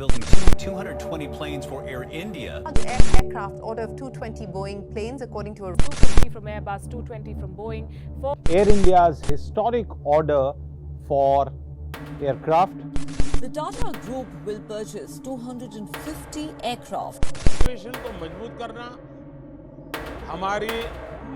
Building 220 planes for Air India. Aircraft order of 220 Boeing planes, according to a 250 from Airbus, 220 from Boeing. Air India's historic order for aircraft. The Tata Group will purchase 250 aircraft. Integration को मजबूत करना हमारी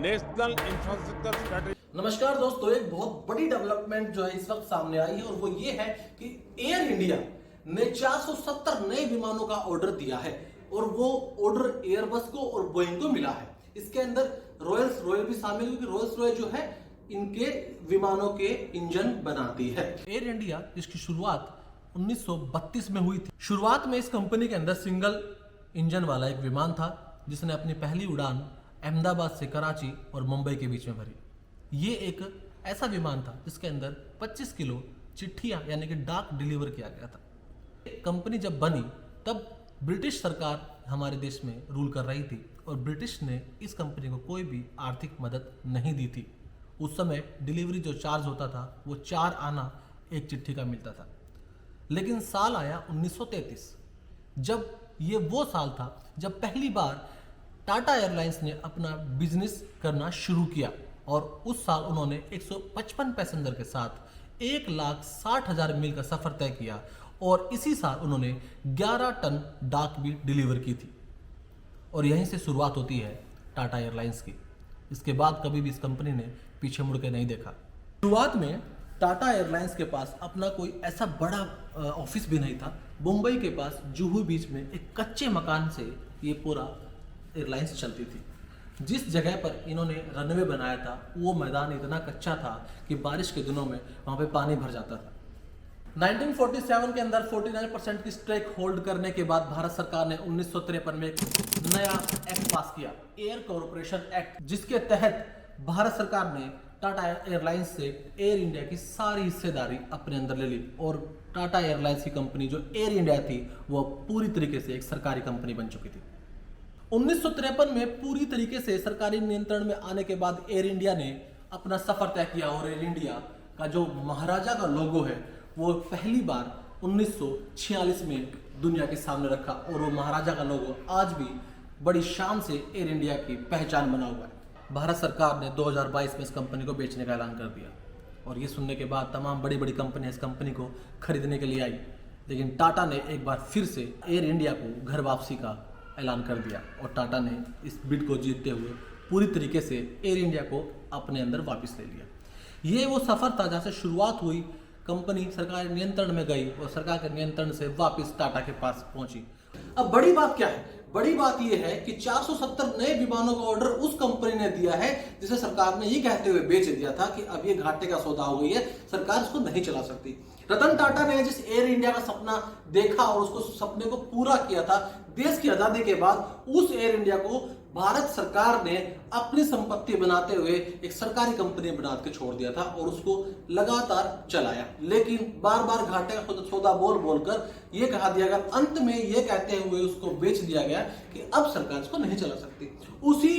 national infrastructure strategy. नमस्कार दोस्तों, एक बहुत बड़ी development जो है इस वक्त सामने आई है और वो ये है कि एयर इंडिया ने 470 नए विमानों का ऑर्डर दिया है और वो ऑर्डर एयरबस को और बोइंग को मिला है। इसके अंदर रॉयल्स रॉयल भी शामिल है, क्योंकि रॉयल्स रॉयल जो है इनके विमानों के इंजन बनाती है। एयर इंडिया जिसकी शुरुआत 1932 में हुई थी। शुरुआत में इस कंपनी के अंदर सिंगल इंजन वाला एक विमान था जिसने अपनी पहली उड़ान अहमदाबाद से कराची और मुंबई के बीच में भरी। ये एक ऐसा विमान था जिसके अंदर 25 किलो चिट्ठियां यानी कि डाक डिलीवर किया गया था। कंपनी जब बनी तब ब्रिटिश सरकार हमारे देश में रूल कर रही थी और ब्रिटिश ने इस कंपनी को कोई भी आर्थिक मदद नहीं दी थी। उस समय डिलीवरी जो चार्ज होता था वो 4 आना एक चिट्ठी का मिलता था। लेकिन साल आया 1933, जब ये वो साल था जब पहली बार टाटा एयरलाइंस ने अपना बिजनेस करना शुरू किया और उस साल उन्होंने 155 पैसेंजर के साथ 1,60,000 मील का सफर तय किया और इसी साल उन्होंने 11 टन डाक भी डिलीवर की थी। और यहीं से शुरुआत होती है टाटा एयरलाइंस की। इसके बाद कभी भी इस कंपनी ने पीछे मुड़ के नहीं देखा। शुरुआत में टाटा एयरलाइंस के पास अपना कोई ऐसा बड़ा ऑफिस भी नहीं था। मुंबई के पास जुहू बीच में एक कच्चे मकान से ये पूरा एयरलाइंस चलती थी। जिस जगह पर इन्होंने रनवे बनाया था वो मैदान इतना कच्चा था कि बारिश के दिनों में वहाँ पे पानी भर जाता था। 1947 के अंदर 49% की स्ट्राइक होल्ड करने के बाद भारत सरकार ने 1953 में एक नया एक्ट पास किया, एयर कॉरपोरेशन एक्ट, जिसके तहत भारत सरकार ने टाटा एयरलाइंस से एयर इंडिया की सारी हिस्सेदारी अपने अंदर ले ली और टाटा एयरलाइंस की कंपनी जो एयर इंडिया थी वो पूरी तरीके से एक सरकारी कंपनी बन चुकी थी। 1953 में पूरी तरीके से सरकारी नियंत्रण में आने के बाद एयर इंडिया ने अपना सफर तय किया और एयर इंडिया का जो महाराजा का लोगो है वो पहली बार 1946 में दुनिया के सामने रखा और वो महाराजा का लोगो आज भी बड़ी शान से एयर इंडिया की पहचान बना हुआ है। भारत सरकार ने 2022 में इस कंपनी को बेचने का ऐलान कर दिया और ये सुनने के बाद तमाम बड़ी बड़ी कंपनियां इस कंपनी को खरीदने के लिए आई, लेकिन टाटा ने एक बार फिर से एयर इंडिया को घर वापसी का ऐलान कर दिया और टाटा ने इस बिड को जीतते हुए पूरी तरीके से एयर इंडिया को अपने अंदर वापस ले लिया। ये वो सफर था जहाँ से शुरुआत हुई, कंपनी सरकार नियंत्रण में गई और सरकार के नियंत्रण से वापस टाटा के पास पहुंची। अब बड़ी बात क्या है? बड़ी बात यह है कि 470 नए विमानों का ऑर्डर उस कंपनी ने दिया है जिसे सरकार ने ये कहते हुए बेच दिया था कि अब ये घाटे का सौदा हो गई है, सरकार इसको नहीं चला सकती। रतन टाटा ने जिस एयर इंडिया का सपना देखा और उसको सपने को पूरा किया था, देश की आजादी के बाद उस एयर इंडिया को भारत सरकार ने अपनी संपत्ति बनाते हुए एक सरकारी कंपनी बना के छोड़ दिया था और उसको लगातार चलाया। लेकिन बार बार घाटे का सौदा बोल बोलकर यह कहा दिया गया, अंत में यह कहते हुए उसको बेच दिया गया कि अब सरकार इसको नहीं चला सकती। उसी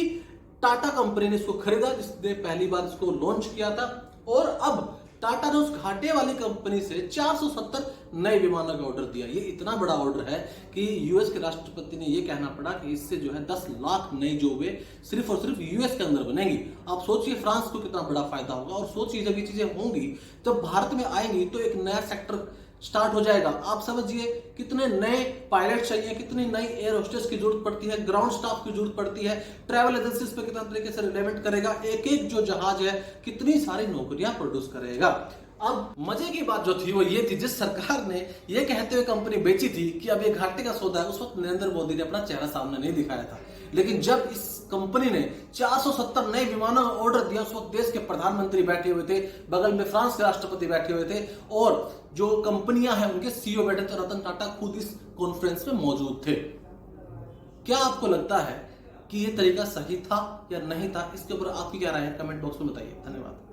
टाटा कंपनी ने इसको खरीदा जिसने पहली बार इसको लॉन्च किया था और अब टाटा ने उस घाटे वाली कंपनी से 470 नए विमानों का ऑर्डर दिया। ये इतना बड़ा ऑर्डर है कि यूएस के राष्ट्रपति ने ये कहना पड़ा कि इससे जो है 10 लाख नई जॉबें सिर्फ और सिर्फ यूएस के अंदर बनेंगी। आप सोचिए फ्रांस को कितना बड़ा फायदा होगा और सोचिए जब ये चीजें होंगी जब भारत में आएंगी तो एक नया सेक्टर स्टार्ट हो जाएगा। आप समझिए कितने नए पायलट चाहिए, कितनी नई एयर होस्टेस की जरूरत पड़ती है, ग्राउंड स्टाफ की जरूरत पड़ती है, ट्रैवल एजेंसीज पे कितना तरीके से रिलेवेंट करेगा, एक एक जो जहाज है कितनी सारी नौकरियां प्रोड्यूस करेगा। अब मजे की बात जो थी वो ये थी, जिस सरकार ने ये कहते हुए कंपनी बेची थी कि अब ये घाटे का सौदा है, उस वक्त नरेंद्र मोदी ने अपना चेहरा सामने नहीं दिखाया था। लेकिन जब इस कंपनी ने 470 नए विमानों का ऑर्डर दिया, उस वक्त देश के प्रधानमंत्री बैठे हुए थे, बगल में फ्रांस के राष्ट्रपति बैठे हुए थे और जो कंपनियां हैं उनके सीईओ बैठे थे। रतन टाटा खुद इस कॉन्फ्रेंस में मौजूद थे। क्या आपको लगता है कि ये तरीका सही था या नहीं था? इसके ऊपर आपकी क्या राय है? कमेंट बॉक्स में बताइए। धन्यवाद।